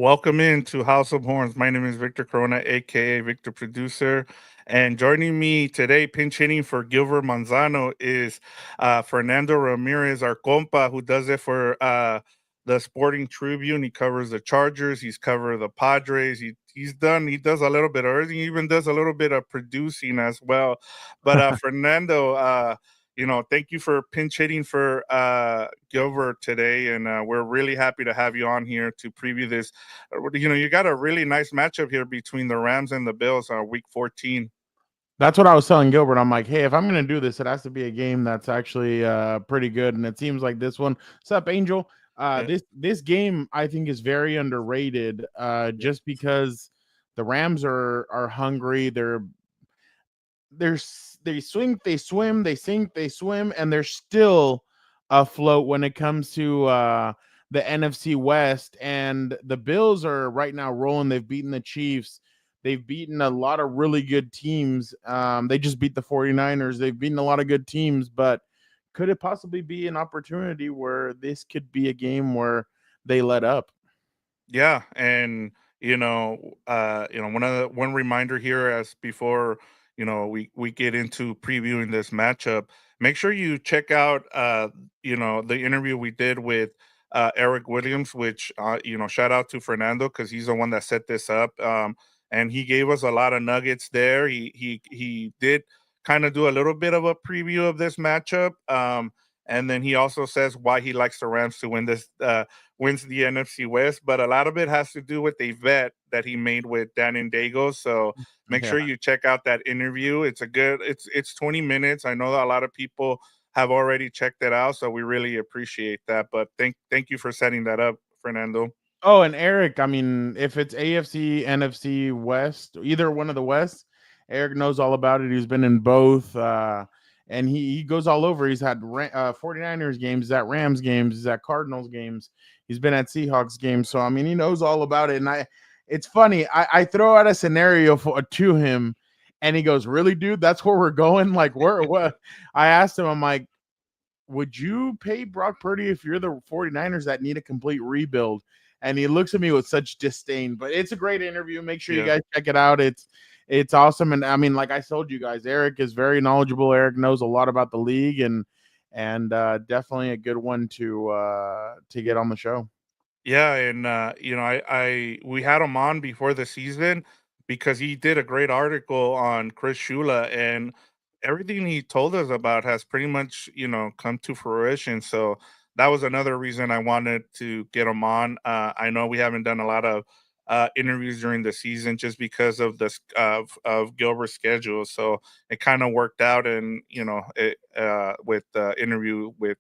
Welcome in to House of Horns. My name is Victor Corona, aka Victor Producer. And joining me today, pinch hitting for Gilbert Manzano, is Fernando Ramirez, our compa, who does it for the Sporting Tribune. He covers the Chargers, he's covered the Padres. He does a little bit of everything, he even does a little bit of producing as well. But Fernando, thank you for pinch hitting for Gilbert today, and we're really happy to have you on here to preview this. You got a really nice matchup here between the Rams and the Bills on Week 14. That's what I was telling Gilbert. I'm like, hey, if I'm going to do this, it has to be a game that's actually pretty good. And it seems like this one. What's up, Angel? Yeah, This game I think is very underrated. yeah, Just because the Rams are hungry. They swing, they swim, they sink, they swim, and they're still afloat when it comes to the NFC West. And the Bills are right now rolling. They've beaten the Chiefs. They've beaten a lot of really good teams. They just beat the 49ers. They've beaten a lot of good teams, but could it possibly be an opportunity where this could be a game where they let up? yeah. And one reminder here as before we get into previewing this matchup. Make sure you check out the interview we did with Eric Williams, which shout out to Fernando because he's the one that set this up. And he gave us a lot of nuggets there. He did kind of do a little bit of a preview of this matchup. And then he also says why he likes the Rams to wins the NFC West, but a lot of it has to do with a vet that he made with Dan and Dago. So make Yeah. sure you check out that interview. It's 20 minutes. I know that a lot of people have already checked it out, so we really appreciate that. But thank you for setting that up, Fernando. Oh, and Eric, I mean, if it's AFC, NFC West, either one of the West, Eric knows all about it. He's been in both. And he goes all over. He's had 49ers games, he's at Rams games, he's at Cardinals games, he's been at Seahawks games. So, I mean, he knows all about it. And it's funny. I throw out a scenario to him, and he goes, really, dude? That's where we're going? Like, where, what? I asked him, I'm like, would you pay Brock Purdy if you're the 49ers that need a complete rebuild? And he looks at me with such disdain. But it's a great interview. Make sure you Yeah. guys check it out. It's awesome. And I mean, like I told you guys, Eric is very knowledgeable. Eric knows a lot about the league, and definitely a good one to get on the show. Yeah, and I we had him on before the season because he did a great article on Chris Shula, and everything he told us about has pretty much come to fruition. So that was another reason I wanted to get him on. I know we haven't done a lot of interviews during the season just because of of Gilbert's schedule. So it kind of worked out, and with the interview with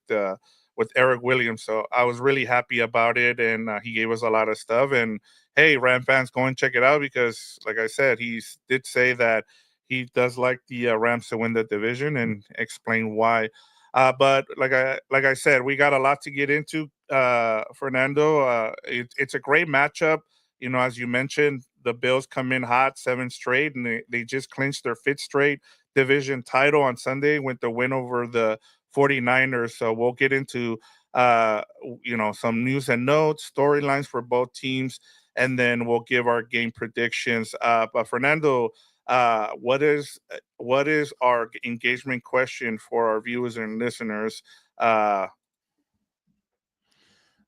Eric Williams. So I was really happy about it, and he gave us a lot of stuff. And hey, Ram fans, go and check it out because, like I said, did say that he does like the Rams to win the division and explain why. But like I said, we got a lot to get into. Fernando, it's a great matchup. As you mentioned, the Bills come in hot, 7 straight, and they just clinched their fifth straight division title on Sunday with the win over the 49ers. So we'll get into some news and notes, storylines for both teams, and then we'll give our game predictions. But Fernando, what is our engagement question for our viewers and listeners?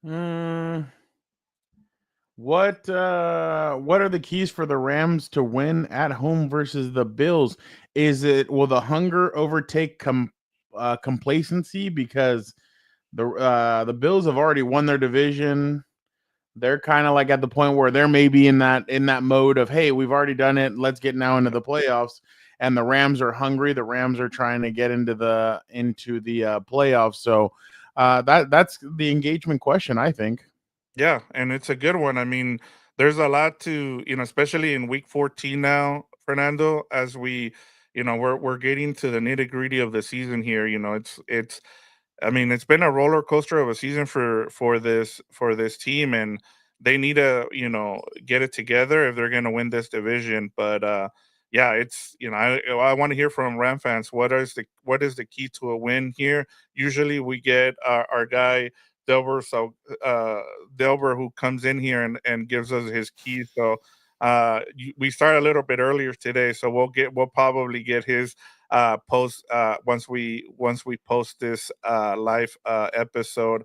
Mm, what are the keys for the Rams to win at home versus the Bills? Will the hunger overtake complacency because the Bills have already won their division? They're kind of like at the point where they're maybe in that mode of, hey, we've already done it. Let's get now into the playoffs. And the Rams are hungry. The Rams are trying to get into the playoffs. So that's the engagement question, I think. Yeah, and it's a good one. I mean, there's a lot to, especially in week 14 now, Fernando, as we're getting to the nitty-gritty of the season here. It's I mean, it's been a roller coaster of a season for this team, and they need to, get it together if they're going to win this division. But yeah, it's I want to hear from Ram fans. What is the key to a win here? Usually, we get our guy Delbert, so Delbert, who comes in here and gives us his keys. So we start a little bit earlier today, so we'll probably get his post once we post this live episode.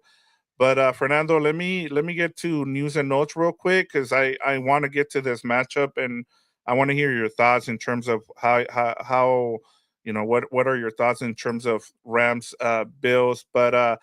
But Fernando, let me get to news and notes real quick because I want to get to this matchup and I want to hear your thoughts in terms of how what are your thoughts in terms of Rams Bills. But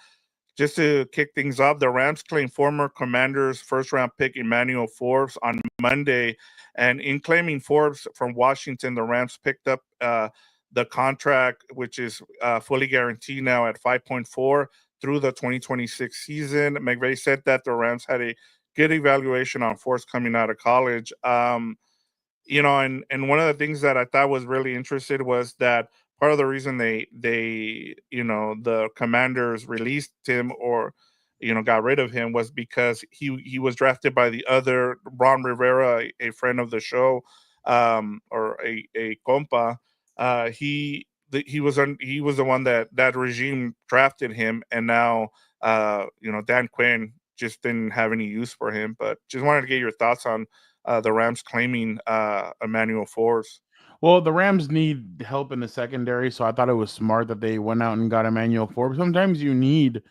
just to kick things off, the Rams claimed former Commanders first round pick Emmanuel Forbes on Monday. And in claiming Forbes from Washington, the Rams picked up the contract, which is fully guaranteed now at 5.4 through the 2026 season. McVay said that the Rams had a good evaluation on Forbes coming out of college. And one of the things that I thought was really interesting was that part of the reason the Commanders released him or got rid of him was because he was drafted by the other Ron Rivera, a friend of the show, or a compa. He was the one that regime drafted him, and now Dan Quinn just didn't have any use for him. But just wanted to get your thoughts on the Rams claiming Emmanuel Forbes. Well, the Rams need help in the secondary, so I thought it was smart that they went out and got Emmanuel Forbes. Sometimes you need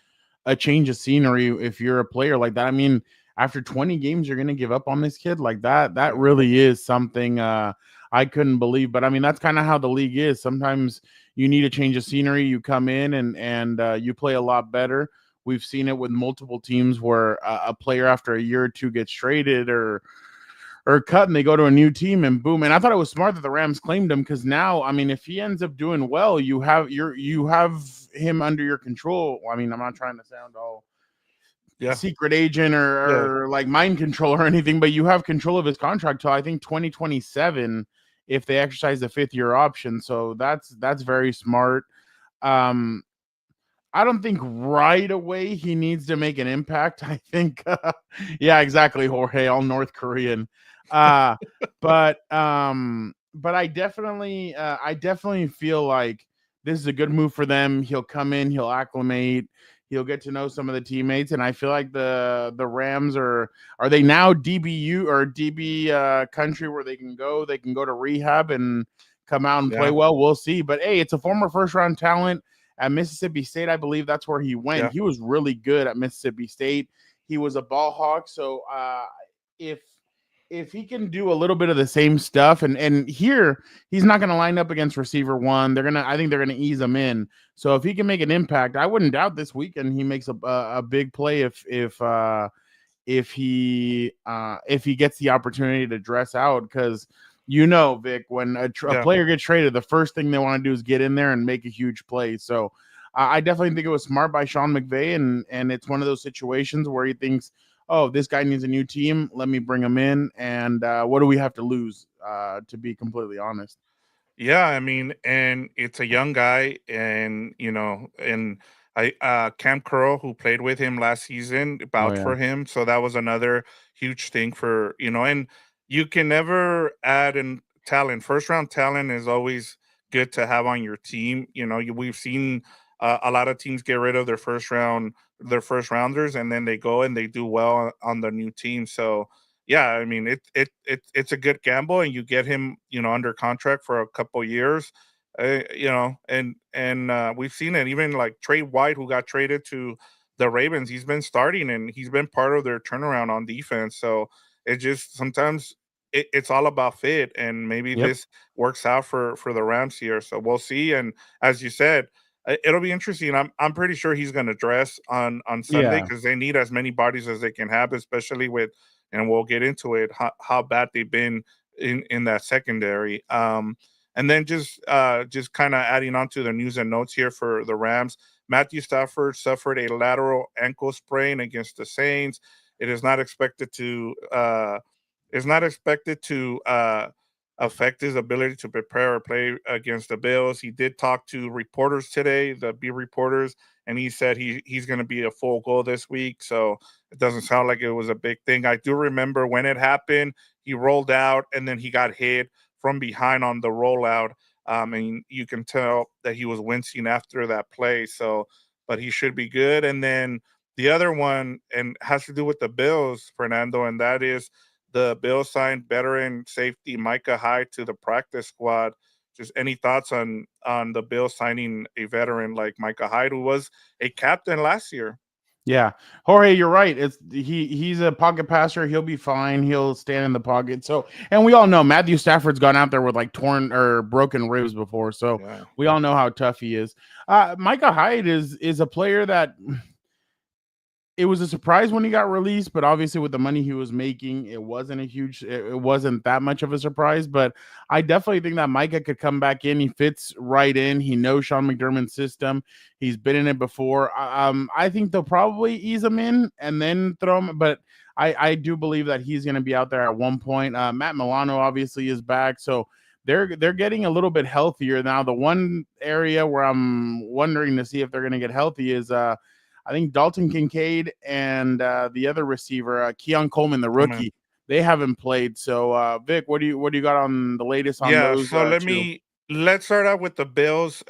a change of scenery if you're a player like that. I mean, after 20 games, you're gonna give up on this kid like that. That Yeah, really is something I couldn't believe. But I mean, that's kind of how the league is. Sometimes you need a change of scenery. You come in and you play a lot better. We've seen it with multiple teams where a player after a year or two gets traded or cut and they go to a new team and boom. And I thought it was smart that the Rams claimed him because now, I mean, if he ends up doing well, you have him under your control. I mean, I'm not trying to sound all yeah, secret agent yeah, or like mind control or anything, but you have control of his contract till I think 2027 if they exercise the 5th year option. So that's very smart. Um, I don't think right away he needs to make an impact. I think, yeah, exactly, Jorge, all North Korean. Uh, but I definitely feel like this is a good move for them. He'll come in, he'll acclimate, he'll get to know some of the teammates, and I feel like the Rams are they now DBU or DB country where they can go? They can go to rehab and come out and play yeah, well. We'll see. But hey, it's a former first round talent at Mississippi State. I believe that's where he went. yeah, He was really good at Mississippi State. He was a ball hawk. So if if he can do a little bit of the same stuff, and here he's not going to line up against receiver one. I think they're gonna ease him in. So if he can make an impact, I wouldn't doubt this weekend he makes a big play if he gets the opportunity to dress out because Vic, when a yeah. player gets traded, the first thing they want to do is get in there and make a huge play. So I definitely think it was smart by Sean McVay, and it's one of those situations where he thinks, oh, this guy needs a new team, let me bring him in, and what do we have to lose? To be completely honest. Yeah, I mean, and it's a young guy, and and I Cam Curl, who played with him last season, Oh vouched yeah, for him, so that was another huge thing for and you can never add in talent. First round talent is always good to have on your team. We've seen a lot of teams get rid of their first rounders, and then they go and they do well on the new team. So yeah, I mean it's a good gamble, and you get him under contract for a couple years, and we've seen it even like Trey White, who got traded to the Ravens. He's been starting and he's been part of their turnaround on defense. So it just sometimes it's all about fit, and maybe yep, this works out for the Rams here. So we'll see. And as you said, it'll be interesting. I'm pretty sure he's going to dress on Sunday yeah, because they need as many bodies as they can have, especially with, and we'll get into it, how bad they've been in that secondary. And then just kind of adding on to the news and notes here for the Rams. Matthew Stafford suffered a lateral ankle sprain against the Saints. It is not expected to affect his ability to prepare or play against the Bills. He did talk to reporters today, the beat reporters, and he said he's going to be a full goal this week. So it doesn't sound like it was a big thing. I do remember when it happened, he rolled out and then he got hit from behind on the rollout. And you can tell that he was wincing after that play. So, but he should be good. And then the other one and has to do with the Bills, Fernando, and that is the Bills signed veteran safety Micah Hyde to the practice squad. Just any thoughts on the Bills signing a veteran like Micah Hyde, who was a captain last year? Yeah, Jorge, you're right. He's a pocket passer. He'll be fine. He'll stand in the pocket. So, and we all know Matthew Stafford's gone out there with like torn or broken ribs before. So Yeah, we all know how tough he is. Micah Hyde is a player that it was a surprise when he got released, but obviously with the money he was making, it wasn't that much of a surprise. But I definitely think that Micah could come back in. He fits right in. He knows Sean McDermott's system. He's been in it before. I think they'll probably ease him in and then throw him. But I do believe that he's going to be out there at one point. Matt Milano obviously is back, so they're getting a little bit healthier now. The one area where I'm wondering to see if they're going to get healthy is I think Dalton Kincaid and the other receiver, Keon Coleman, the Coleman. rookie, they haven't played. So, Vic, what do you got on the latest on Yeah, those so two? let's start out with the Bills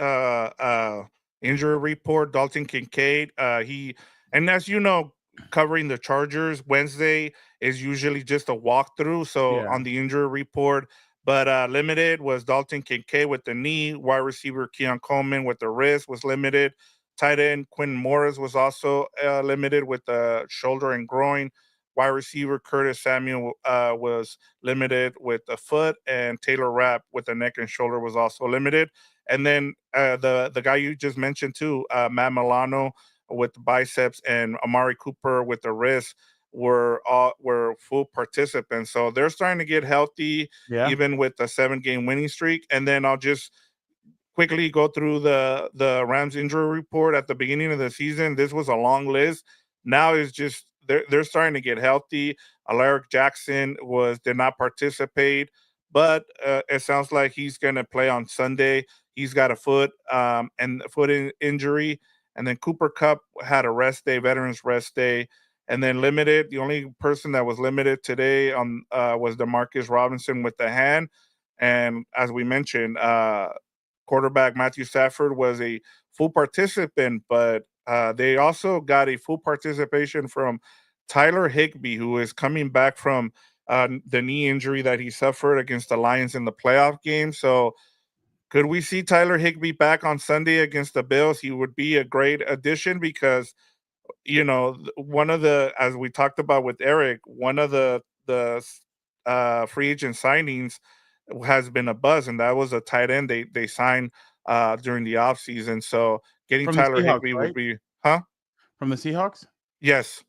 injury report. Dalton Kincaid, he and as you know, covering the Chargers Wednesday is usually just a walkthrough. So Yeah, on the injury report, but limited was Dalton Kincaid with the knee, wide receiver Keon Coleman with the wrist was limited. Tight end Quinn Morris was also limited with the shoulder and groin. Wide receiver Curtis Samuel was limited with the foot, and Taylor Rapp with the neck and shoulder was also limited. And then the guy you just mentioned too, Matt Milano with the biceps, and Amari Cooper with the wrist were full participants. So they're starting to get healthy, yeah. even with a 7 game winning streak. And then I'll just quickly go through the Rams injury report at the beginning of the season. This was a long list. Now it's just they're starting to get healthy. Alaric Jackson did not participate, but it sounds like he's going to play on Sunday. He's got a injury, and then Cooper Cup had a rest day, veterans rest day, and then limited. The only person that was limited today on was Demarcus Robinson with the hand, and as we mentioned, quarterback Matthew Stafford was a full participant, but they also got a full participation from Tyler Higbee, who is coming back from the knee injury that he suffered against the Lions in the playoff game. So, could we see Tyler Higbee back on Sunday against the Bills? He would be a great addition because one of the, as we talked about with Eric, one of the free agent signings has been a buzz, and that was a tight end they signed during the offseason. So getting From the Tyler Seahawks, Higbee would right? be, huh? From the Seahawks. Yes,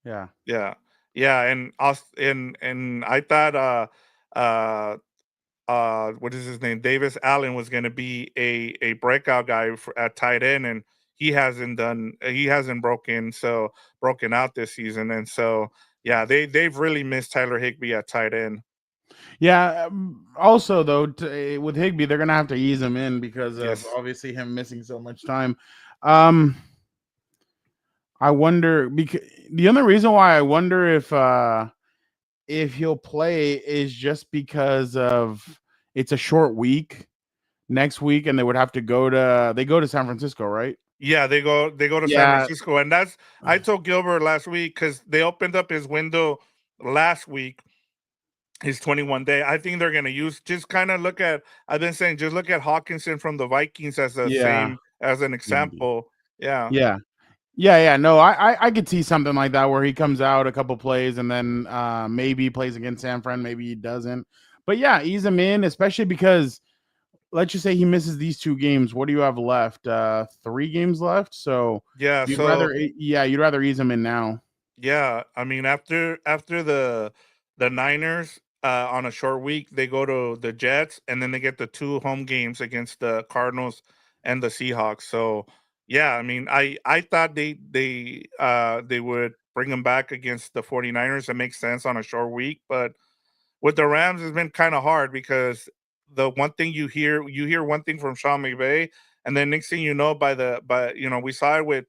Yeah, yeah, yeah, and us, and I thought uh what is his name? Davis Allen was going to be a breakout guy at tight end, and he hasn't broken out this season, and so yeah, they've really missed Tyler Higbee at tight end. yeah. Also, though, with Higby, they're gonna have to ease him in because of Yes, obviously him missing so much time. Um, I wonder because the only reason why I wonder if he'll play is just because of it's a short week next week, and they go to San Francisco, right? yeah, they go to San Yeah, Francisco, and that's I told Gilbert last week because they opened up his window last week, his 21 day. I think they're going to use just kind of look at. I've been saying just look at Hawkinson from the Vikings as the yeah, same as an example. Yeah. yeah, yeah. No, I could see something like that where he comes out a couple plays and then maybe he plays against San Fran, maybe he doesn't. But yeah, ease him in, especially because let's just say he misses these 2 games. What do you have left? 3 games left. So Yeah, so you'd rather ease him in now. yeah, I mean after the Niners on a short week, they go to the Jets, and then they get the 2 home games against the Cardinals and the Seahawks. So yeah, I mean I thought they would bring him back against the 49ers. It makes sense on a short week, but with the Rams, it's been kind of hard because the one thing you hear one thing from Sean McVay, and then next thing you know, we saw it with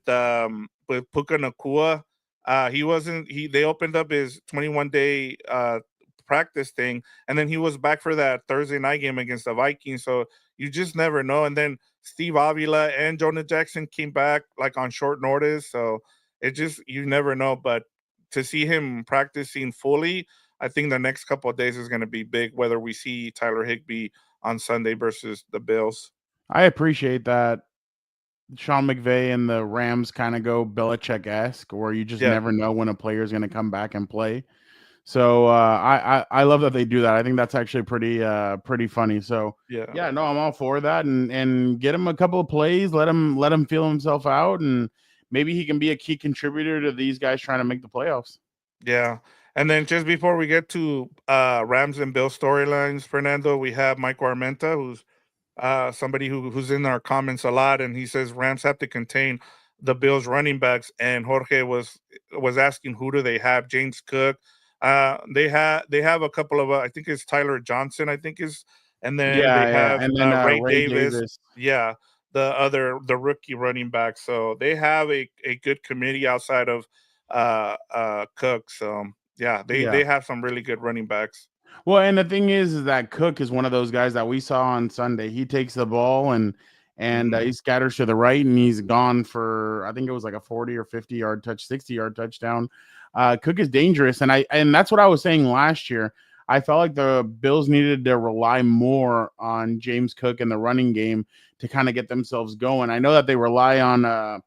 Puka Nakua. He wasn't he They opened up his 21 day practice thing, and then he was back for that Thursday night game against the Vikings. So you just never know. And then Steve Avila and Jonah Jackson came back like on short notice. So it just you never know. But to see him practicing fully, I think the next couple of days is going to be big. Whether we see Tyler Higbee on Sunday versus the Bills. I appreciate that Sean McVay and the Rams kind of go Belichick-esque, where you just Yeah, never know when a player is going to come back and play. So I love that they do that. I think that's actually pretty funny. So yeah. yeah, no, I'm all for that, and get him a couple of plays, let him feel himself out, and maybe he can be a key contributor to these guys trying to make the playoffs. Yeah. And then just before we get to Rams and Bill storylines, Fernando, we have Mike Armenta, who's somebody who's in our comments a lot, and he says Rams have to contain the Bills running backs. And Jorge was asking who do they have? James Cook. They have a couple of I think it's Tyler Johnson, I think is, and then they Yeah, yeah, have and then Ray Ray Davis. Davis. Yeah, the rookie running back. So they have a good committee outside of Cook. So yeah, they Yeah. they have some really good running backs. Well, and the thing is that Cook is one of those guys that we saw on Sunday. He takes the ball and Mhm. he scatters to the right, and he's gone for I think it was like a 40 or 50-yard 60-yard touchdown. Cook is dangerous, and that's what I was saying last year. I felt like the Bills needed to rely more on James Cook in the running game to kind of get themselves going. I know that they rely on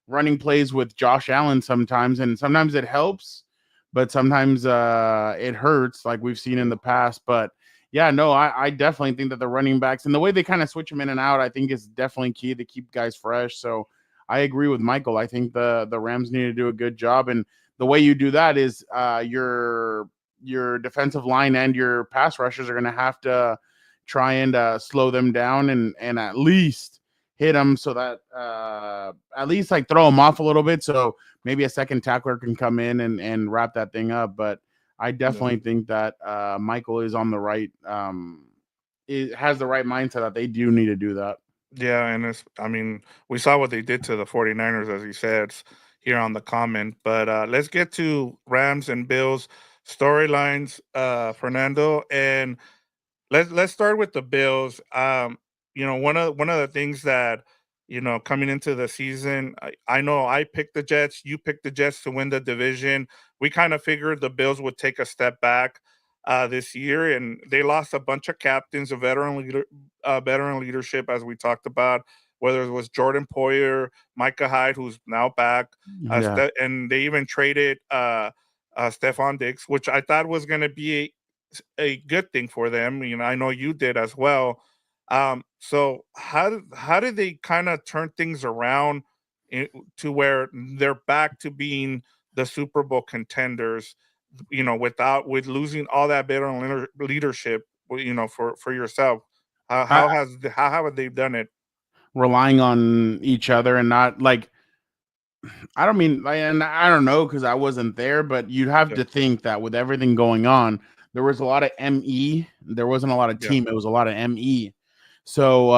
running plays with Josh Allen sometimes, and sometimes it helps, but sometimes it hurts, like we've seen in the past. But yeah, no, I definitely think that the running backs and the way they kind of switch them in and out, I think is definitely key to keep guys fresh. So I agree with Michael. I think the Rams need to do a good job, and the way you do that is your defensive line and your pass rushers are going to have to try and slow them down and at least hit them so that at least like throw them off a little bit so maybe a second tackler can come in and wrap that thing up. But I Yeah. definitely think that Michael is on the right, it has the right mindset that they do need to do that. Yeah, and I mean, we saw what they did to the 49ers, as you said here on the comment. But let's get to Rams and Bills storylines, Fernando. And let's start with the Bills. One of the things that coming into the season, I know I picked the Jets, you picked the Jets to win the division. We kind of figured the Bills would take a step back this year, and they lost a bunch of captains, a veteran leadership, as we talked about. Whether it was Jordan Poyer, Micah Hyde, who's now back, Yeah. and they even traded Stephon Diggs, which I thought was going to be a good thing for them. I know you did as well. So how did they kind of turn things around to where they're back to being the Super Bowl contenders? Without with losing all that veteran leadership. For yourself, I, how have they done it? relying on each other and not like I don't mean like, and I don't know because I wasn't there, but you'd have Yeah, to think that with everything going on, there was a lot of ME. There wasn't a lot of yeah, team. It was a lot of ME. So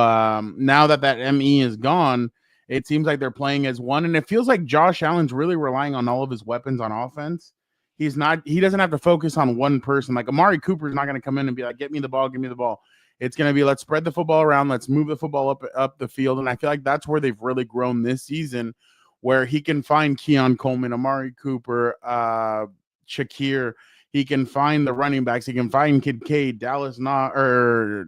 now that ME is gone, it seems like they're playing as one, and it feels like Josh Allen's really relying on all of his weapons on offense. He's not. He doesn't have to focus on one person. Like Amari Cooper is not going to come in and be like, "Get me the ball, give me the ball." It's going to be let's spread the football around, let's move the football up the field, and I feel like that's where they've really grown this season where he can find Keon Coleman, Amari Cooper, Shakir. He can find the running backs. He can find Kincaid, Dallas Knox, or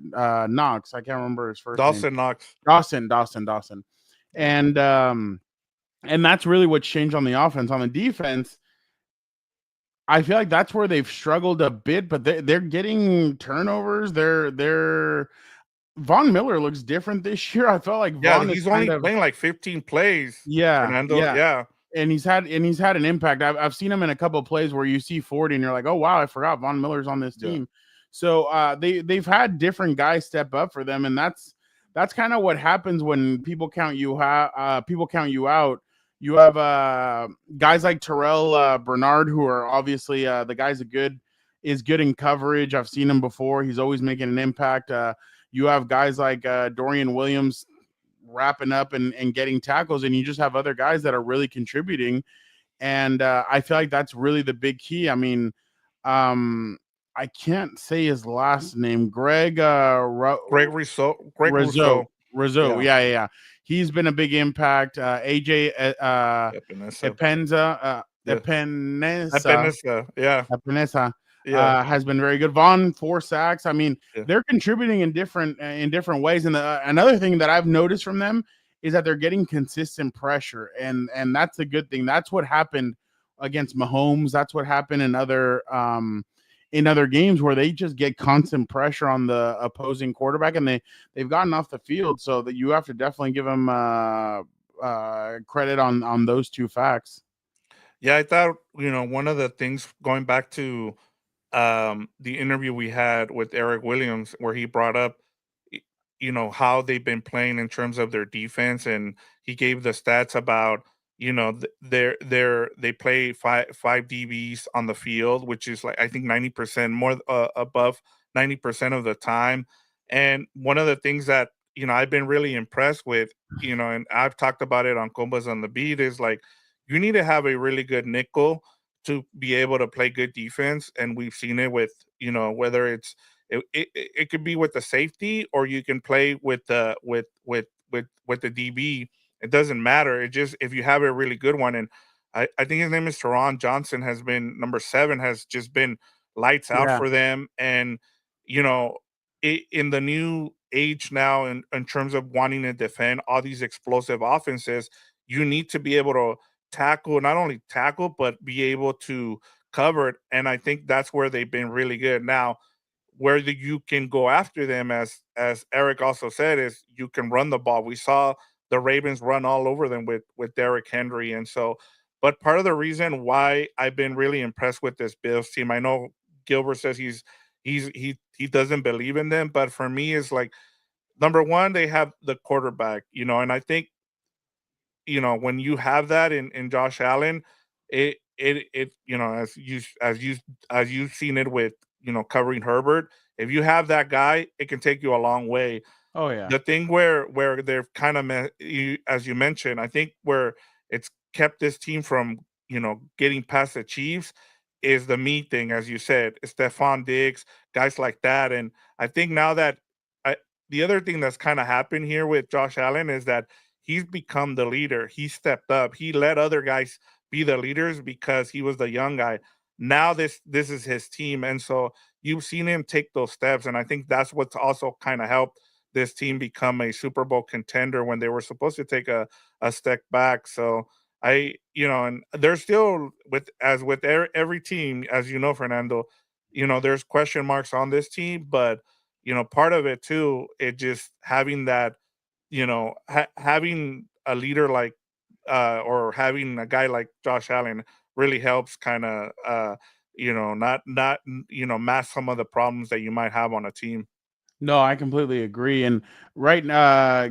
Knox. I can't remember his first name. Dawson Knox. Dawson. And and that's really what's changed on the offense. On the defense, I feel like that's where they've struggled a bit, but they're getting turnovers. They're Von Miller looks different this year. I felt like Yeah, Von is he's kind only of playing like 15 plays. yeah, Fernando. yeah. Yeah, And he's had an impact. I've seen him in a couple of plays where you see 40 and you're like, oh wow, I forgot Von Miller's on this yeah. team. So they've had different guys step up for them, and that's kind of what happens when people count you out. You have guys like Terrell Bernard, who are obviously the guy's is good in coverage. I've seen him before. He's always making an impact. You have guys like Dorian Williams wrapping up and getting tackles, and you just have other guys that are really contributing. And I feel like that's really the big key. I mean, I can't say his last name, Greg Greg Rousseau. Greg Rizzo. Rousseau. Rizzo, Yeah, yeah. He's been a big impact. AJ Epinesa. Epenza, Yeah, Epinesa, Epinesa. Yeah, Epinesa yeah, has been very good. Vaughn, 4 sacks. I mean, yeah. they're contributing in different ways. And another thing that I've noticed from them is that they're getting consistent pressure, and that's a good thing. That's what happened against Mahomes. That's what happened in other games where they just get constant pressure on the opposing quarterback, and they've gotten off the field. So that you have to definitely give them credit on those two facts. Yeah, I thought, one of the things going back to the interview we had with Eric Williams, where he brought up, y- how they've been playing in terms of their defense, and he gave the stats about, they play five DBs on the field, which is like I think 90% more, above 90% of the time. And one of the things that I've been really impressed with, and I've talked about it on Combos on the Beat, is like you need to have a really good nickel to be able to play good defense. And we've seen it with, whether it could be with the safety, or you can play with the with the DB. It doesn't matter. It just, if you have a really good one. And I think his name is Teron Johnson, has been number 7, has just been lights out Yeah. for them. And you know in the new age now, in terms of wanting to defend all these explosive offenses, you need to be able to tackle, not only tackle, but be able to cover it. And I think that's where they've been really good. Now, where you can go after them, as Eric also said, is you can run the ball. We saw the Ravens run all over them with Derrick Henry. And so, but part of the reason why I've been really impressed with this Bills team, I know Gilbert says he doesn't believe in them, but for me, is like, number one, they have the quarterback, and I think, when you have that in Josh Allen, it as you've seen it with, covering Herbert. If you have that guy, it can take you a long way. Oh yeah. The thing where they've kind of as you mentioned, I think where it's kept this team from, getting past the Chiefs, is the me thing, as you said, Stephon Diggs, guys like that. And I think now that I, the other thing that's kind of happened here with Josh Allen is that he's become the leader. He stepped up. He let other guys be the leaders because he was the young guy. Now this is his team, and so you've seen him take those steps. And I think that's what's also kind of helped this team become a Super Bowl contender when they were supposed to take a step back. So and they're still, with every team, as you know, Fernando, there's question marks on this team, but part of it too, it just having that, having a leader like, or having a guy like Josh Allen really helps kind of, not mask some of the problems that you might have on a team. No, I completely agree. And right now,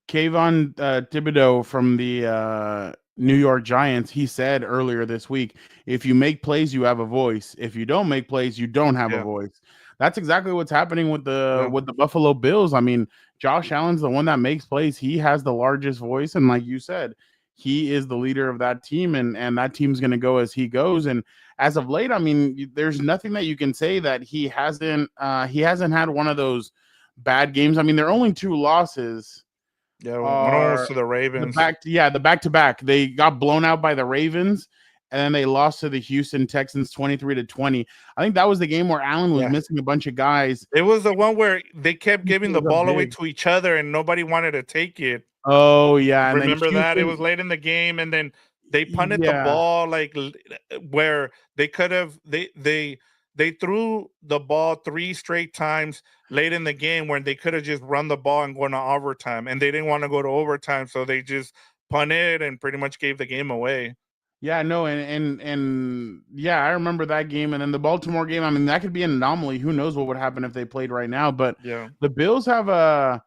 Kayvon Thibodeau from the New York Giants, he said earlier this week, if you make plays, you have a voice. If you don't make plays, you don't have a Yeah, voice. That's exactly what's happening yeah, with the Buffalo Bills. I mean, Josh Allen's the one that makes plays. He has the largest voice, and like you said, he is the leader of that team, and that team's going to go as he goes. And as of late, I mean, there's nothing that you can say that he hasn't had one of those bad games. I mean, there are only 2 losses yeah. One of them was are to the Ravens. the back to back. They got blown out by the Ravens, and then they lost to the Houston Texans 23-20. I think that was the game where Allen was Yeah. missing a bunch of guys. It was the one where they kept giving Houston the was up ball away big. to each other and nobody wanted to take it. Oh yeah, and then Remember that? It was Houston. late in the game, and then they punted the Yeah, ball, like, where they could have, they threw the ball 3 straight times late in the game when they could have just run the ball and gone to overtime, and they didn't want to go to overtime, so they just punted and pretty much gave the game away. yeah, no, and yeah, I remember that game, and then the Baltimore game. I mean, that could be an anomaly. Who knows what would happen if they played right now? But Yeah. the Bills have a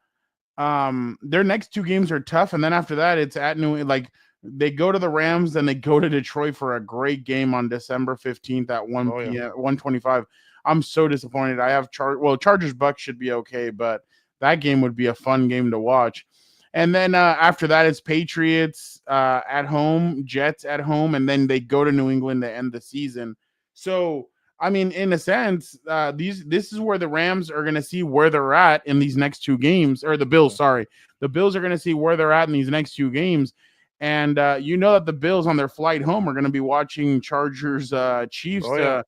their next 2 games are tough, and then after that, it's at like they go to the Rams, then they go to Detroit for a great game on December 15th at 1 Oh, yeah. p.m. 125. I'm so disappointed. I have Chargers Bucks should be okay, but that game would be a fun game to watch. And then after that, it's Patriots at home, Jets at home, and then they go to New England to end the season. So I mean, in a sense, this is where the Rams are going to see where they're at in these next two games, or the Bills. Yeah. Sorry, the Bills are going to see where they're at in these next two games, and you know that the Bills on their flight home are going to be watching Chargers Chiefs. Oh yeah.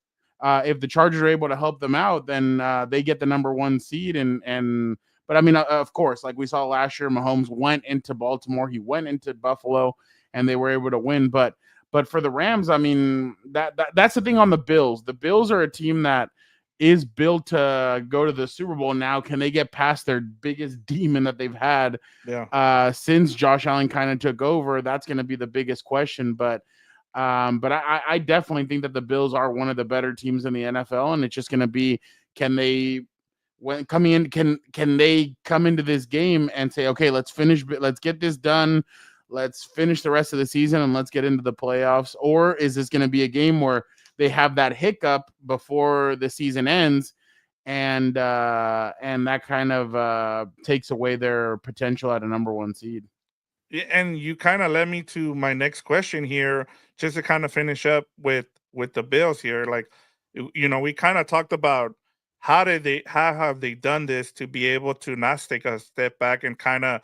If the Chargers are able to help them out, then they get the number one seed, and but I mean, of course, like we saw last year, Mahomes went into Baltimore, he went into Buffalo, and they were able to win, but for the Rams, I mean that's the thing on the Bills. The Bills are a team that is built to go to the Super Bowl now. Can they get past their biggest demon that they've had Yeah. since Josh Allen kind of took over? That's going to be the biggest question. But I definitely think that the Bills are one of the better teams in the NFL, and it's just going to be, can they when coming in, can they come into this game and say, okay, let's get this done, let's finish the rest of the season, and let's get into the playoffs? Or is this going to be a game where they have that hiccup before the season ends, and that kind of takes away their potential at a number one seed? Yeah, and you kind of led me to my next question here, just to kind of finish up with the Bills here. Like, we kind of talked about how have they done this to be able to not take a step back and kind of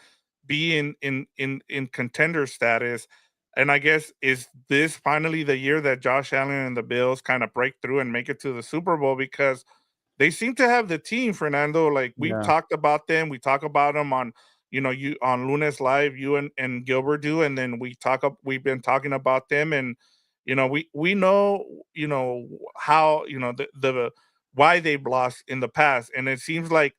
be in contender status. And I guess, is this finally the year that Josh Allen and the Bills kind of break through and make it to the Super Bowl? Because they seem to have the team, Fernando. Like, we've Yeah. talked about them. We talk about them on, you on Lunes Live, you and Gilbert do, and then we've been talking about them, and we know, how, the why they've lost in the past, and it seems like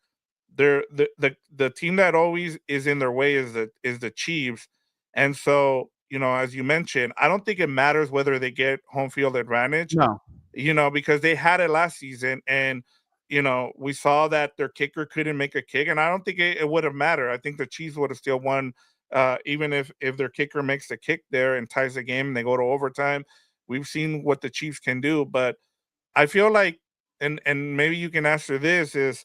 the team that always is in their way is the Chiefs. And so, as you mentioned, I don't think it matters whether they get home field advantage, No. because they had it last season, and we saw that their kicker couldn't make a kick, and I don't think it would have mattered. I think the Chiefs would have still won, even if their kicker makes the kick there and ties the game and they go to overtime. We've seen what the Chiefs can do, but I feel like, and maybe you can answer this, is,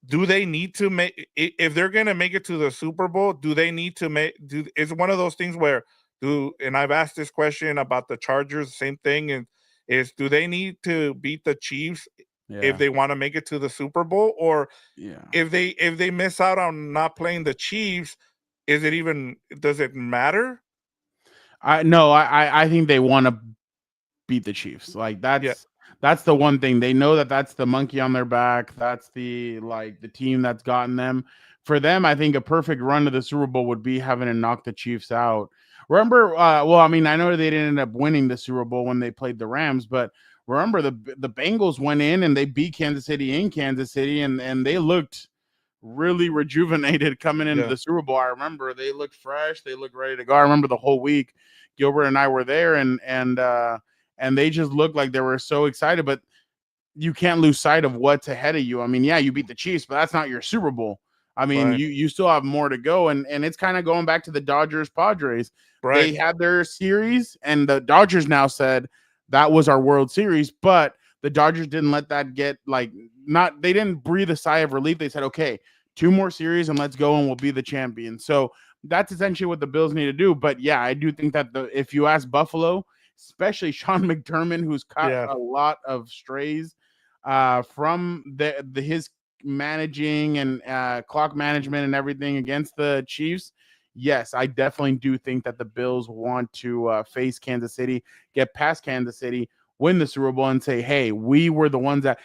do they need to make, if they're going to make it to the Super Bowl, do they need to make do it's one of those things where, and I've asked this question about the Chargers, same thing, and is, do they need to beat the Chiefs if Yeah. they want to make it to the Super Bowl? Or Yeah. if they miss out on not playing the Chiefs, does it matter? I no, I think they want to beat the Chiefs. Like Yeah. that's the one thing. They know that that's the monkey on their back. That's the team that's gotten them. For them, I think a perfect run to the Super Bowl would be having to knock the Chiefs out. Remember, well, I mean, I know they didn't end up winning the Super Bowl when they played the Rams, but remember the Bengals went in and they beat Kansas City in Kansas City, and they looked really rejuvenated coming into Yeah. the Super Bowl. I remember they looked fresh, they looked ready to go. I remember the whole week Gilbert and I were there, and they just looked like they were so excited. But you can't lose sight of what's ahead of you. I mean, yeah, you beat the Chiefs, but that's not your Super Bowl. I mean, Right. you still have more to go, and it's kind of going back to the Dodgers Padres. Right. They had their series, and the Dodgers now said that was our World Series, but the Dodgers didn't let that get like not. They didn't breathe a sigh of relief. They said, okay, two more series and let's go, and we'll be the champion. So that's essentially what the Bills need to do. But yeah, I do think that if you ask Buffalo, especially Sean McDermott, who's caught Yeah. a lot of strays from his managing and clock management and everything against the Chiefs. Yes, I definitely do think that the Bills want to face Kansas City, get past Kansas City, win the Super Bowl, and say, "Hey, we were the ones that."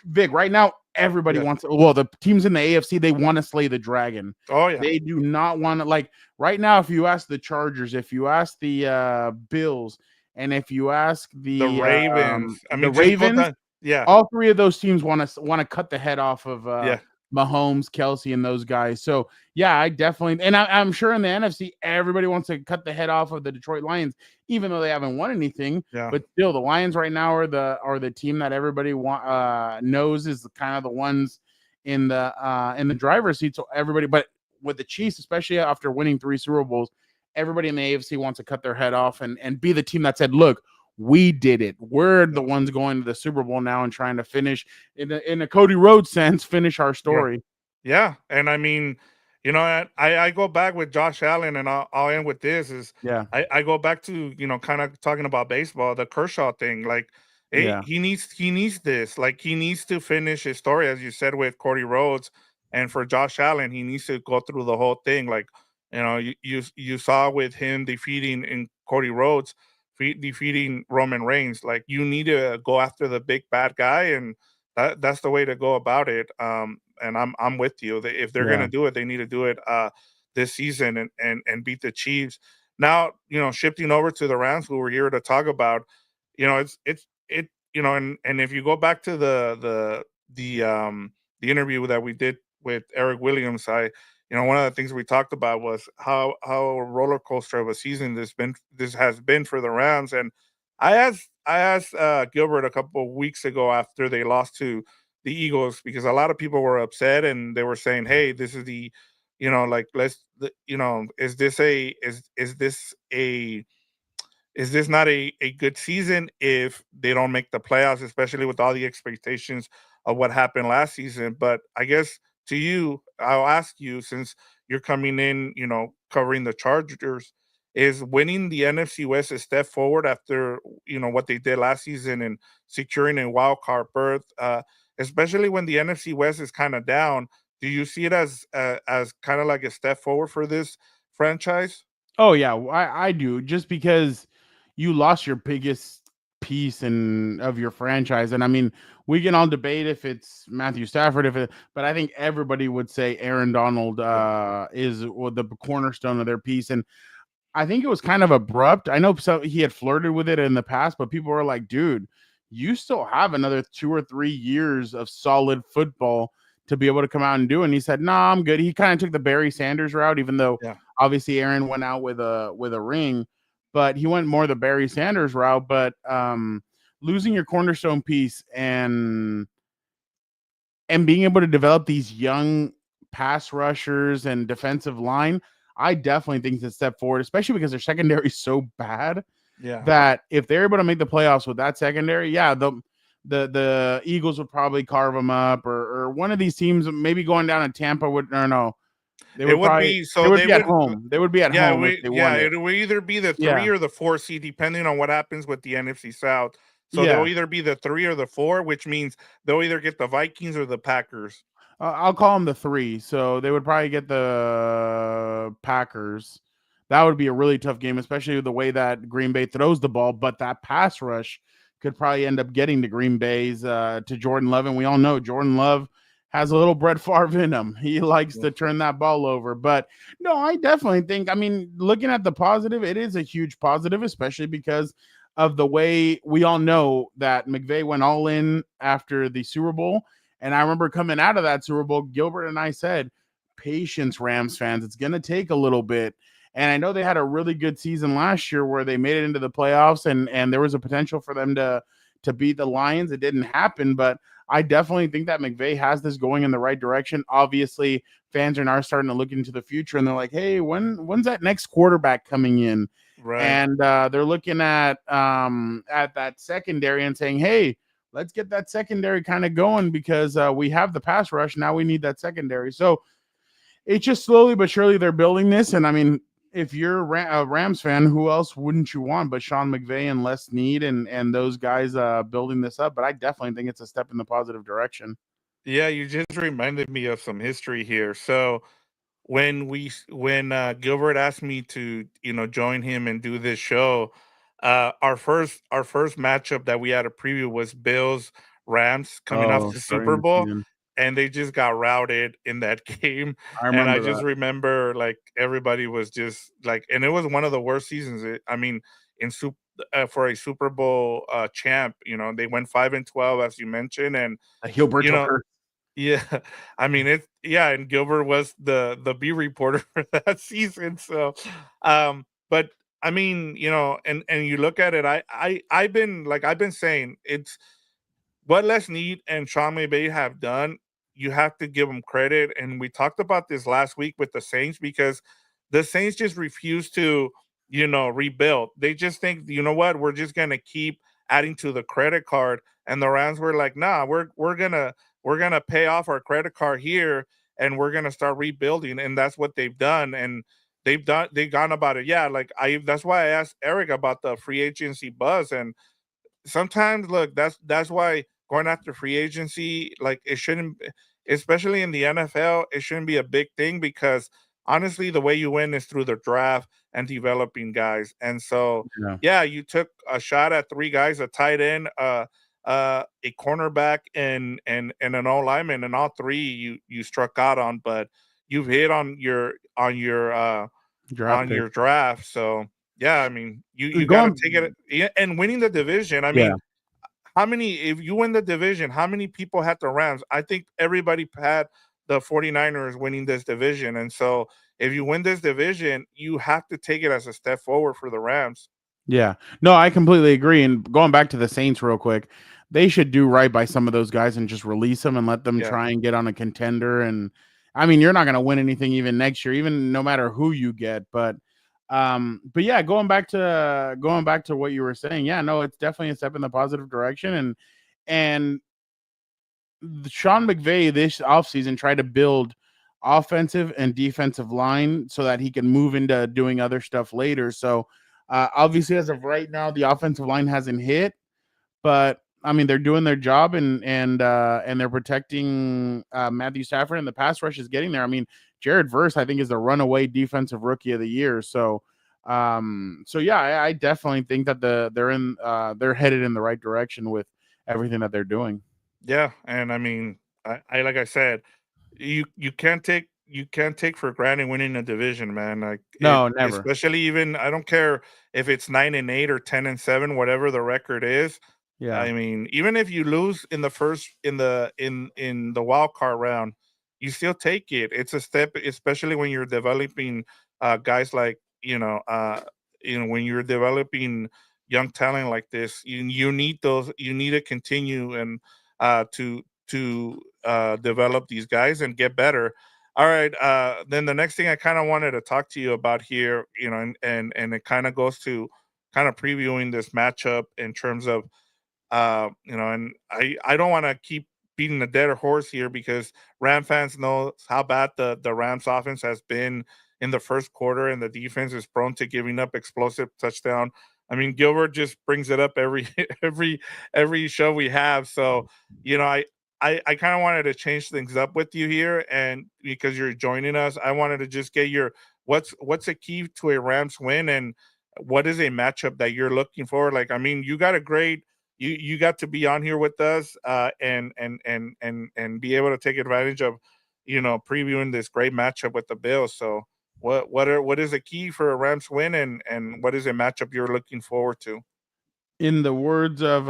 Vic, right now, everybody Yeah. wants. Well, the teams in the AFC, they want to slay the dragon. Oh yeah. They do not want to, like, right now. If you ask the Chargers, if you ask the Bills, and if you ask The Ravens. I the mean, just go Ravens, down. Yeah. all three of those teams want to cut the head off of Yeah. Mahomes, Kelsey, and those guys. So yeah, I definitely, and I'm sure in the NFC, everybody wants to cut the head off of the Detroit Lions, even though they haven't won anything. Yeah. But still, the Lions right now are the team that everybody knows is kind of the ones in the driver's seat. So everybody, but with the Chiefs, especially after winning three Super Bowls, everybody in the AFC wants to cut their head off and be the team that said, "Look, we did it. We're the Yeah. ones going to the Super Bowl now and trying to finish in a Cody Rhodes sense, finish our Yeah. story." Yeah, and I mean, I go back with Josh Allen, and I'll end with this: is Yeah. I go back to, kind of talking about baseball, the Kershaw thing. Like, Yeah. He needs this. Like he needs to finish his story, as you said, with Cody Rhodes, and for Josh Allen, he needs to go through the whole thing. Like you saw with him defeating in Cody Rhodes, defeating Roman Reigns. Like you need to go after the big bad guy, and that's the way to go about it. And I'm with you. If they're Yeah. gonna do it, they need to do it this season and beat the Chiefs. Now, shifting over to the Rams, who we're here to talk about, and if you go back to the interview that we did with Eric Williams, one of the things we talked about was how roller coaster of a season this has been for the Rams. And I asked Gilbert a couple of weeks ago after they lost to the Eagles, because a lot of people were upset and they were saying, "Hey, this is like is this not a good season if they don't make the playoffs, especially with all the expectations of what happened last season?" But I guess to you, I'll ask you, since you're coming in, covering the Chargers, is winning the NFC West a step forward after what they did last season and securing a wild card berth, especially when the NFC West is kind of down. Do you see it as kind of like a step forward for this franchise? Oh yeah, I do. Just because you lost your biggest piece of your franchise, and I mean, we can all debate if it's Matthew Stafford, but I think everybody would say Aaron Donald Yeah, is the cornerstone of their piece, and I think it was kind of abrupt. I know he had flirted with it in the past, but people were like, dude, you still have another 2 or 3 years of solid football to be able to come out and do. And he said, no, nah, I'm good. He kind of took the Barry Sanders route, even though yeah. obviously Aaron went out with a ring, but he went more the Barry Sanders route. But losing your cornerstone piece and being able to develop these young pass rushers and defensive line, I definitely think it's a step forward, especially because their secondary is so bad Yeah. that if they're able to make the playoffs with that secondary, yeah, the Eagles would probably carve them up, or one of these teams maybe going down to Tampa would, or no, It would be they so would they be at would home. They would be at home if they won it. it would either be the 3 Yeah. or the 4 seed depending on what happens with the NFC South. So they'll Yeah. either be the 3 or the 4, which means they'll either get the Vikings or the Packers. I'll call them the three. So they would probably get the Packers. That would be a really tough game, especially with the way that Green Bay throws the ball. But that pass rush could probably end up getting to Green Bay's to Jordan Love. And we all know Jordan Love has a little Brett Favre in him. He likes Yeah. to turn that ball over. But no, I definitely think, I mean, looking at the positive, it is a huge positive, especially because of the way we all know that McVay went all in after the Super Bowl. And I remember coming out of that Super Bowl, Gilbert and I said, patience, Rams fans. It's going to take a little bit. And I know they had a really good season last year where they made it into the playoffs and there was a potential for them to beat the Lions. It didn't happen, but I definitely think that McVay has this going in the right direction. Obviously, fans are now starting to look into the future and they're like, hey, when's that next quarterback coming in? Right. And they're looking at that secondary and saying, hey, let's get that secondary kind of going because we have the pass rush. Now we need that secondary. So it's just slowly but surely they're building this. And I mean, if you're a Rams fan, who else wouldn't you want but Sean McVay and Les Snead and those guys building this up? But I definitely think it's a step in the positive direction. Yeah, you just reminded me of some history here. So when Gilbert asked me to, join him and do this show, our first matchup that we had a preview was Bills Rams coming off Oh, the starting Super the Bowl, season. and they just got routed in that game. I And I remember just that. remember like everybody was just like, and it was one of the worst seasons. I mean, in soup for a Super Bowl champ, they went 5-12 as you mentioned, and A you Gilberto know curse. yeah, I mean and Gilbert was the B reporter for that season. So, but I mean, and you look at it, I've been saying it's what Les Need and Sean McVay have done. You have to give them credit, and we talked about this last week with the Saints because the Saints just refuse to, rebuild. They just think, you know what, we're just gonna keep adding to the credit card, and the Rams were like, nah, we're gonna pay off our credit card here, and we're gonna start rebuilding, and that's what they've done, and they've gone about it. Yeah, like I that's why I asked Eric about the free agency buzz, and sometimes look, that's why going after free agency, like it shouldn't, especially in the NFL, it shouldn't be a big thing because honestly, the way you win is through the draft and developing guys. And so, Yeah, yeah, you took a shot at three guys: a tight end, a cornerback, and an O lineman, and all three you struck out on, but you've hit draft on pick. your draft. So yeah, I mean, you got to Going, take it. Yeah, and winning the division. I yeah. mean, how many? If you win the division, how many people had the Rams? I think everybody had the 49ers winning this division, and so if you win this division, you have to take it as a step forward for the Rams. Yeah. No, I completely agree. And going back to the Saints real quick, they should do right by some of those guys and just release them and let them Yeah, try and get on a contender. And I mean, you're not going to win anything even next year, even no matter who you get. But yeah, going back to what you were saying, yeah, no, it's definitely a step in the positive direction. And Sean McVay this offseason tried to build offensive and defensive line so that he can move into doing other stuff later. So obviously, as of right now, the offensive line hasn't hit, but I mean they're doing their job and they're protecting Matthew Stafford, and the pass rush is getting there. I mean, Jared Verse, I think, is the runaway defensive rookie of the year. So yeah, I definitely think that they're headed in the right direction with everything that they're doing. yeah, and I mean, I like I said, you can't take for granted winning a division, man. Like it, No, never. especially even I don't care if it's 9-8 or 10-7, whatever the record is. Yeah. I mean, even if you lose in the first in the wild card round, you still take it. It's a step, especially when you're developing guys like when you're developing young talent like this. You need those. You need to continue and to develop these guys and get better. All right. Then the next thing I kind of wanted to talk to you about here, and it kind of goes to kind of previewing this matchup in terms of and I don't want to keep beating the dead horse here because Ram fans know how bad the Rams offense has been in the first quarter, and the defense is prone to giving up explosive touchdown. I mean, Gilbert just brings it up every every show we have. So, you know, I kind of wanted to change things up with you here, and because you're joining us, I wanted to just get your what's a key to a Rams win, and what is a matchup that you're looking for? Like, I mean, you got a great you got to be on here with us and be able to take advantage of previewing this great matchup with the Bills. So what is the key for a Rams win, and what is a matchup you're looking forward to? In the words of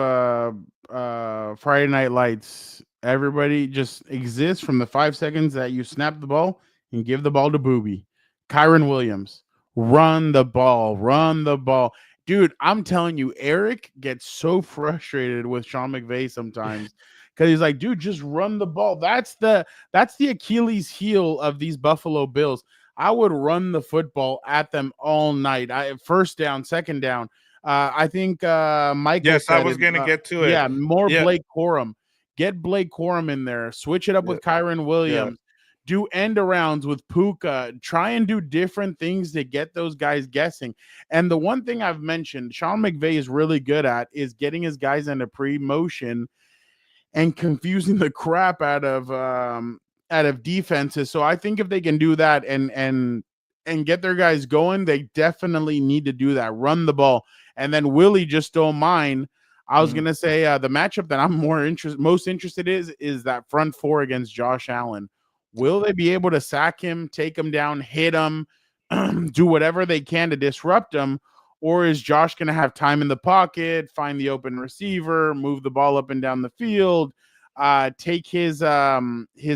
Friday Night Lights, everybody just exists from the 5 seconds that you snap the ball and give the ball to Booby. Kyron Williams, run the ball, run the ball. Dude, I'm telling you, Eric gets so frustrated with Sean McVay sometimes because he's like, dude, just run the ball. That's the Achilles heel of these Buffalo Bills. I would run the football at them all night. First down, second down. I think Michael Yes, I said was it. gonna get to it. Yeah, more Yeah, Blake Corum. Get Blake Corum in there. Switch it up yeah, with Kyron yeah. Williams. Do end arounds with Puka. Try and do different things to get those guys guessing. And the one thing I've mentioned, Sean McVay is really good at is getting his guys into pre-motion and confusing the crap out of defenses. So I think if they can do that and get their guys going, they definitely need to do that. Run the ball. And then Willie just stole mine. I was Mhm. gonna say the matchup that I'm most interested is that front four against Josh Allen. Will they be able to sack him, take him down, hit him, do whatever they can to disrupt him? Or is Josh going to have time in the pocket, find the open receiver, move the ball up and down the field, take his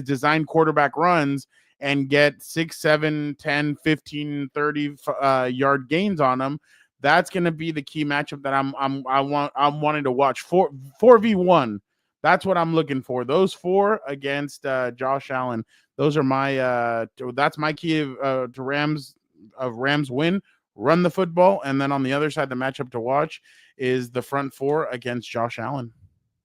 design quarterback runs and get 6, 7, 10, 15, 30 yard gains on them? That's going to be the key matchup that I'm wanting to watch. 4v1. That's what I'm looking for. Those four against Josh Allen. Those are that's my key to Rams win. Run the football, and then on the other side, the matchup to watch is the front four against Josh Allen.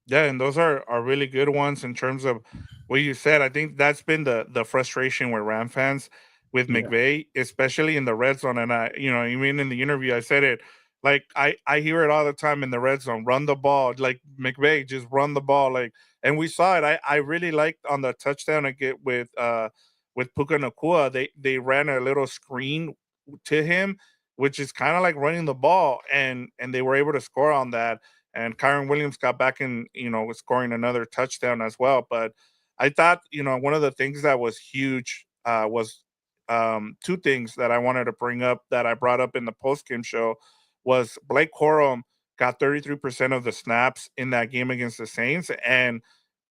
Yeah, and those are really good ones in terms of what you said. I think that's been the frustration with Ram fans with Yeah. McVay, especially in the red zone. And even in the interview, I said it. Like I hear it all the time in the red zone. Run the ball, like McVay, just run the ball. Like, and we saw it. I really liked on the touchdown I get with Puka Nakua. They ran a little screen to him, which is kind of like running the ball, and they were able to score on that. And Kyron Williams got back in, scoring another touchdown as well. But I thought, one of the things that was huge was two things that I wanted to bring up that I brought up in the post game show was Blake Corum got 33% of the snaps in that game against the Saints, and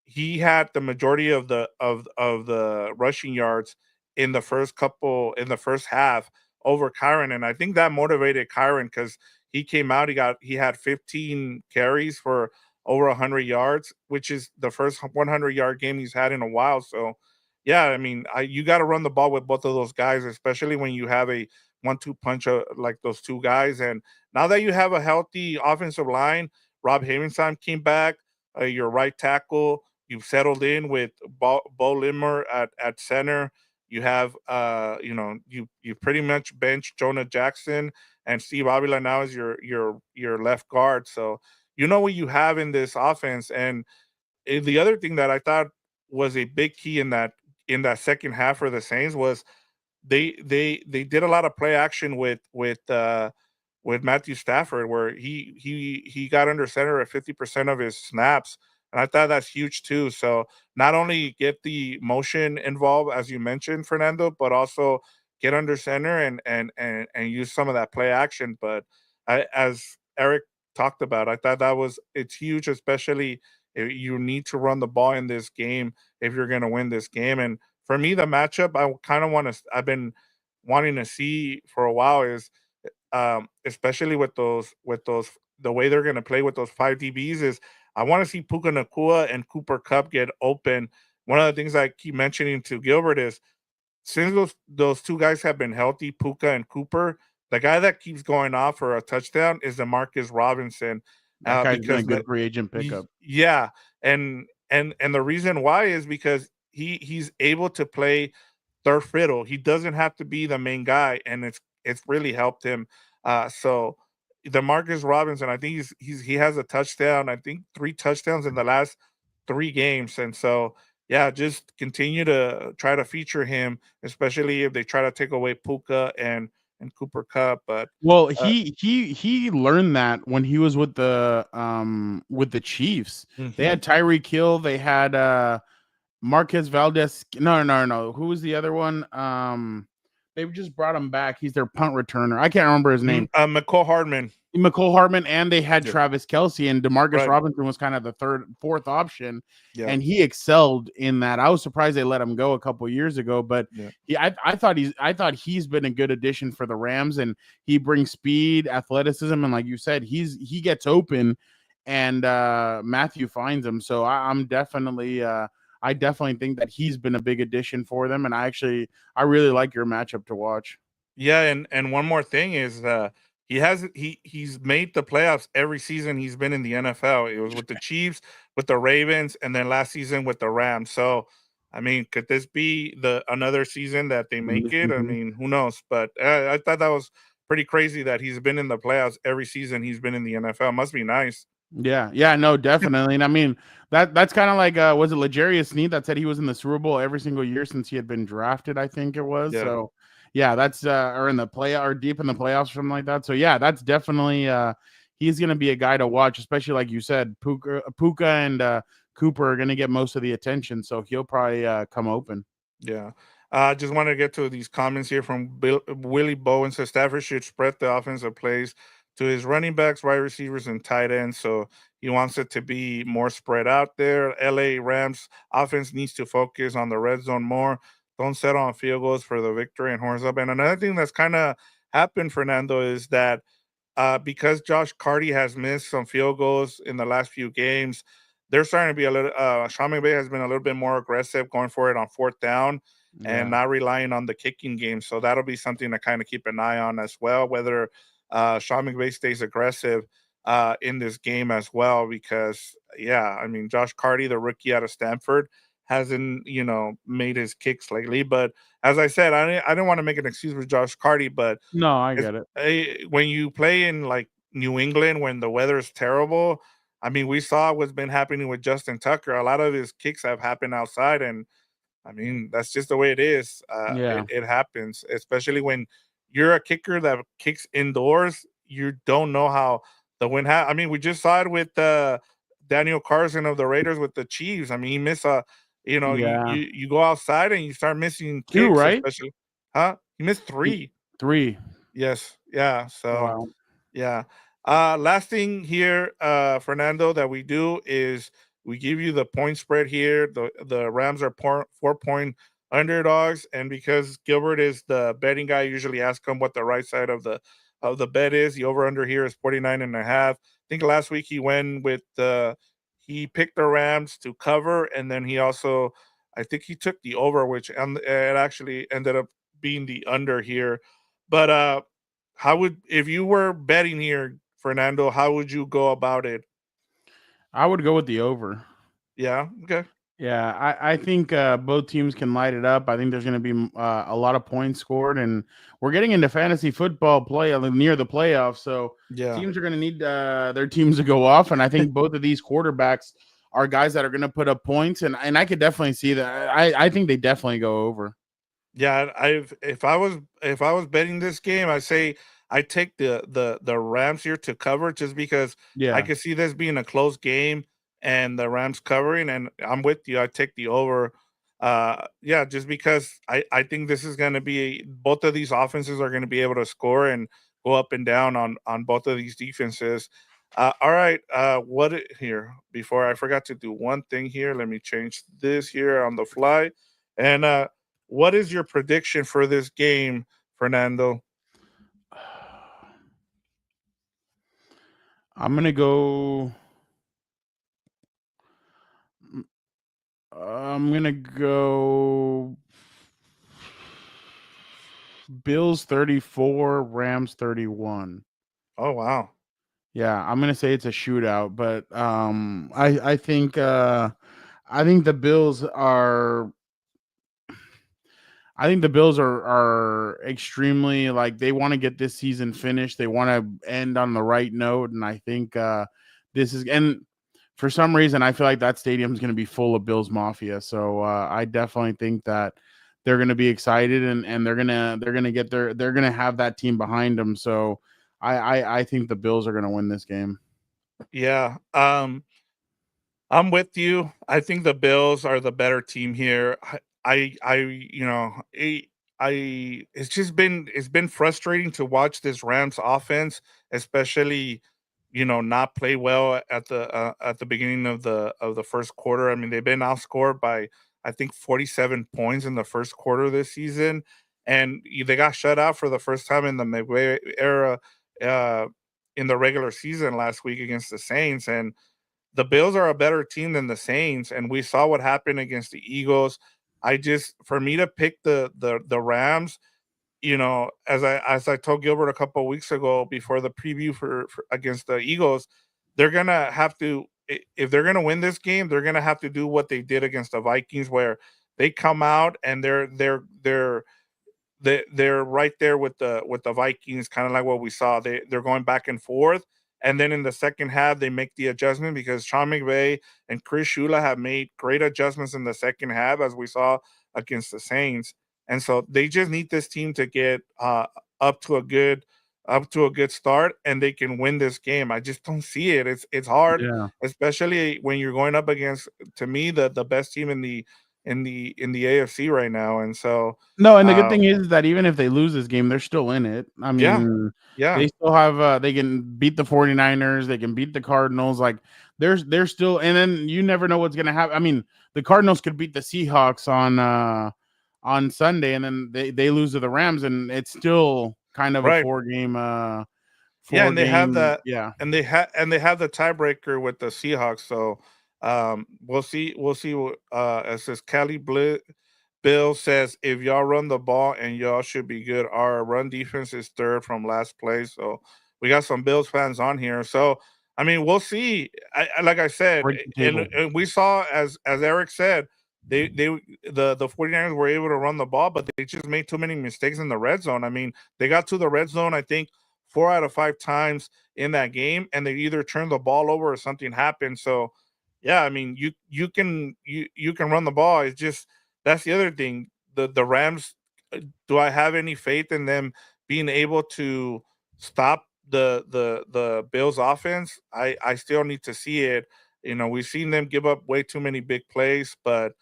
he had the majority of the rushing yards in the first half over Kyron, and I think that motivated Kyron because he came out, he had 15 carries for over 100 yards, which is the first 100-yard game he's had in a while. So, yeah, I mean, you got to run the ball with both of those guys, especially when you have a 1-2 punch like those two guys. And now that you have a healthy offensive line, Rob Havensheim came back, your right tackle. You've settled in with Bo Limmer at center. You have, you pretty much benched Jonah Jackson, and Steve Avila now is your left guard. So you know what you have in this offense. And the other thing that I thought was a big key in that second half for the Saints was they did a lot of play action with Matthew Stafford, where he got under center at 50% of his snaps, and I thought that's huge too. So not only get the motion involved as you mentioned, Fernando, but also get under center and use some of that play action. But as Eric talked about, I thought it's huge, especially if you need to run the ball in this game if you're going to win this game. And for me, the matchup I've been wanting to see for a while is especially with those the way they're going to play with those five DBs is I want to see Puka Nakua and Cooper Cup get open. One of the things I keep mentioning to Gilbert is since those two guys have been healthy, Puka and Cooper, the guy that keeps going off for a touchdown is Demarcus Robinson, That guy's been a because good free agent pickup. yeah, and the reason why is because he's able to play third fiddle. He doesn't have to be the main guy, and it's really helped him. So the Marcus Robinson, I think he has a touchdown. I think three touchdowns in the last three games, and so yeah, just continue to try to feature him, especially if they try to take away Puka and Cooper Cup. But Well, uh, he learned that when he was with the Chiefs. They mhm. had Tyreek Hill, they had Marquez Valdez. No. Who was the other one? They just brought him back. He's their punt returner. I can't remember his name. McCall Hardman, McCole Hartman, and they had yeah, Travis Kelce, and Demarcus right, Robinson was kind of the fourth option, yeah, and he excelled in that. I was surprised they let him go a couple years ago, but yeah. I thought he's been a good addition for the Rams, and he brings speed, athleticism, and like you said, he gets open, and Matthew finds him. So I'm definitely. I definitely think that he's been a big addition for them, and I really like your matchup to watch. Yeah, and one more thing is he's made the playoffs every season he's been in the NFL. It was with the Chiefs, with the Ravens, and then last season with the Rams. So, I mean, could this be the another season that they make it? I Mhm. mean, who knows? But I thought that was pretty crazy that he's been in the playoffs every season he's been in the NFL. Must be nice. Yeah, no, definitely. And I mean that's kind of like was it L'Jarius Sneed that said he was in the Super Bowl every single year since he had been drafted, I think it was. Yeah. So yeah, that's or in the play or deep in the playoffs or something like that. So yeah, that's definitely he's gonna be a guy to watch, especially like you said, Puka and Cooper are gonna get most of the attention, so he'll probably come open. Yeah. Just want to get to these comments here from Willie Bowen. Says Stafford should spread the offensive plays to his running backs, wide receivers, and tight ends. So he wants it to be more spread out there. LA Rams offense needs to focus on the red zone more. Don't settle on field goals for the victory and horns up. And another thing that's kind of happened, Fernando, is that because Josh Carty has missed some field goals in the last few games, they're starting to be a little. Sean McVay has been a little bit more aggressive, going for it on fourth down, and Yeah. not relying on the kicking game. So that'll be something to kind of keep an eye on as well. Whether Sean McVay stays aggressive in this game as well, because yeah, I mean Josh Carty, the rookie out of Stanford, hasn't made his kicks lately. But as I said, I didn't want to make an excuse for Josh Carty, but No, I it's get it. when you play in like New England when the weather is terrible. I mean, we saw what's been happening with Justin Tucker. A lot of his kicks have happened outside, and I mean, that's just the way it is. Yeah. It happens, especially when you're a kicker that kicks indoors. You don't know how the wind. I mean, we just saw it with Daniel Carson of the Raiders with the Chiefs. I mean, he missed a. You know, Yeah. you go outside and you start missing Two, kicks, right? especially, huh? He missed He, three. three. Yes, yeah. So Wow. yeah. Last thing here, Fernando, that we do is we give you the point spread here. The Rams are 4 point underdogs, and because Gilbert is the betting guy, I usually ask him what the right side of the bet is. The over under here is 49.5. I think last week he went with he picked the Rams to cover, and then he also I think he took the over, which it actually ended up being the under here. But how would if you were betting here, Fernando, how would you go about it? I would go with the over. Yeah, okay. Yeah, I think both teams can light it up. I think there's going to be a lot of points scored, and we're getting into fantasy football play near the playoffs. So Yeah. teams are going to need their teams to go off, and I think both of these quarterbacks are guys that are going to put up points, and I could definitely see that. I think they definitely go over. Yeah, I've if I was betting this game, I say I take the Rams here to cover just because I Yeah, could see this being a close game and the Rams covering, and I'm with you. I take the over. Yeah, just because I think this is going to be both of these offenses are going to be able to score and go up and down on both of these defenses. All right, here before I forgot to do one thing here. Let me change this here on the fly, and what is your prediction for this game, Fernando? I'm going to go. I'm going to go Bills 34, Rams 31. Oh wow. Yeah, I'm gonna say it's a shootout, but I think the Bills are are extremely like they want to get this season finished. They want to end on the right note, and I think this is and for some reason I feel like that stadium is going to be full of Bills Mafia. So I definitely think that they're going to be excited and they're gonna get they're gonna have that team behind them. So I think the Bills are going to win this game. Yeah. I'm with you. I think the Bills are the better team here. You know, it's just it's been frustrating to watch this Rams offense, especially, you know, not play well at the beginning of the first quarter. I mean, they've been outscored by I think 47 points in the first quarter this season, and they got shut out for the first time in the McVay era uh, in the regular season last week against the Saints, and the Bills are a better team than the Saints, and we saw what happened against the Eagles. I just for me to pick the Rams, you know, as I told Gilbert a couple of weeks ago before the preview for against the Eagles, they're gonna have to if they're gonna win this game, they're gonna have to do what they did against the Vikings, where they come out and they're right there with the Vikings, kind of like what we saw. They're going back and forth, and then in the second half they make the adjustment because Sean McVay and Chris Shula have made great adjustments in the second half, as we saw against the Saints. And so they just need this team to get up to a good start, and they can win this game. I just don't see it. It's hard, Yeah. especially when you're going up against, to me, the best team in the AFC right now. And so No, and the good uh, thing is that even if they lose this game, they're still in it. I yeah, mean, yeah, they still have they can beat the 49ers, they can beat the Cardinals. Like they're still and then you never know what's gonna happen. I mean, the Cardinals could beat the Seahawks on Sunday and then they lose to the Rams and it's still kind of a right. Yeah, four and they have game, that, yeah. and they have the tiebreaker with the Seahawks. So we'll see. We'll see. It says Bill says if y'all run the ball and y'all should be good. Our run defense is third from last place. So we got some Bills fans on here. So I mean, we'll see. Like I said, Break the table. and we saw as Eric said, they the 49ers were able to run the ball, but they just made too many mistakes in the red zone. I mean, they got to the red zone, I think 4 out of 5 times in that game, and they either turn the ball over or something happens. So, yeah, I mean, you can run the ball. It's just that's the other thing. The Rams, do I have any faith in them being able to stop the Bills offense? I still need to see it. We've seen them give up way too many big plays, but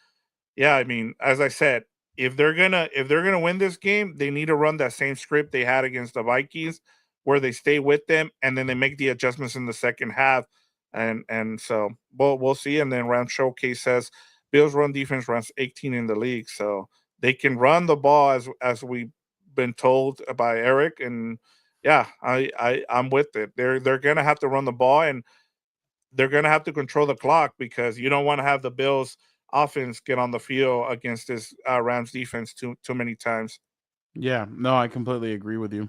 yeah, I mean, as I said, if they're gonna win this game, they need to run that same script they had against the Vikings, where they stay with them and then they make the adjustments in the second half. And so we'll see. And then Ram Showcase says Bills run defense runs 18 in the league, so they can run the ball as we've been told by Eric. And yeah, I'm with it. They're gonna have to run the ball, and they're going to have to control the clock because you don't want to have the Bills offense get on the field against this Rams defense too many times. Yeah, no, I completely agree with you.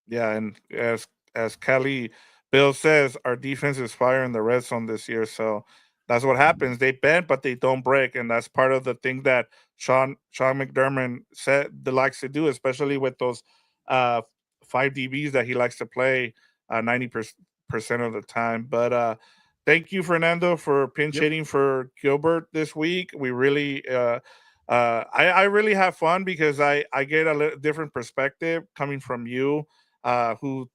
Yeah, and as Kelly Bill says, our defense is fire in the red zone this year. So that's what happens. They bend, but they don't break, and that's part of the thing that Sean McDermott said that likes to do, especially with those uh, five DBs that he likes to play 90% of the time. But thank you, Fernando, for pinch Yep. hitting for Gilbert this week. We really I really have fun because I get a different perspective coming from you, who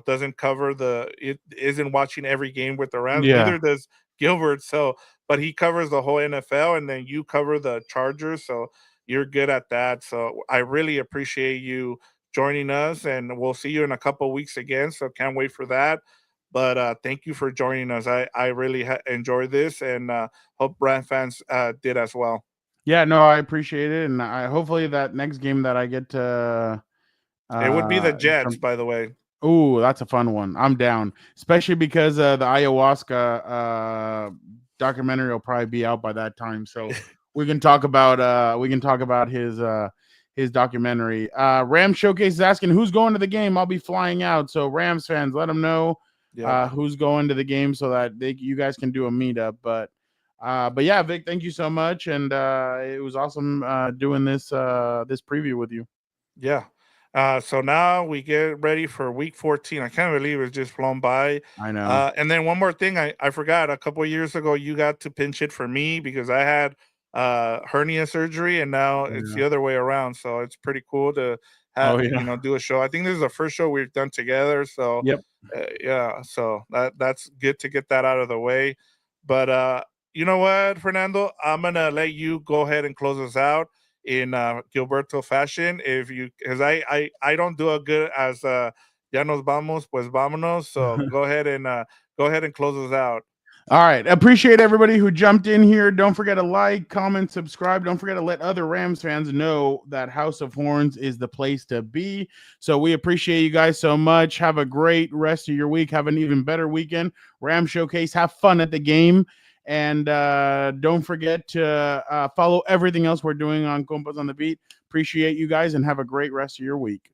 doesn't cover it isn't watching every game with the Rams. Yeah. Neither does Gilbert. So, but he covers the whole NFL, and then you cover the Chargers. So you're good at that. So I really appreciate you joining us, and we'll see you in a couple weeks again. So can't wait for that. But thank you for joining us. I really enjoyed this, and hope Brand fans did as well. Yeah, no, I appreciate it, and I hopefully that next game that I get to It would be the Jets, jump. by the way. Ooh, that's a fun one. I'm down, especially because the ayahuasca documentary will probably be out by that time, so we can talk about his documentary. Rams Showcase is asking who's going to the game. I'll be flying out, so Rams fans, let them know Yep. who's going to the game so that you guys can do a meetup. But yeah, Vic, thank you so much, and it was awesome doing this preview with you. Yeah. So now we get ready for week 14. I can't believe it's just flown by. I know. And then one more thing I forgot. A couple of years ago, you got to pinch it for me because I had hernia surgery, and now it's Yeah. the other way around. So it's pretty cool to Oh yeah. do a show. I think this is the first show we've done together. So Yep. yeah, so that's good to get that out of the way. But you know what, Fernando? I'm gonna let you go ahead and close us out in Gilberto fashion. If you, because I don't do a good as ya nos vamos, pues vámonos. So go ahead and close us out. All right. Appreciate everybody who jumped in here. Don't forget to like, comment, subscribe. Don't forget to let other Rams fans know that House of Horns is the place to be. So we appreciate you guys so much. Have a great rest of your week. Have an even better weekend. Ram Showcase. Have fun at the game. And don't forget to follow everything else we're doing on Compas on the Beat. Appreciate you guys and have a great rest of your week.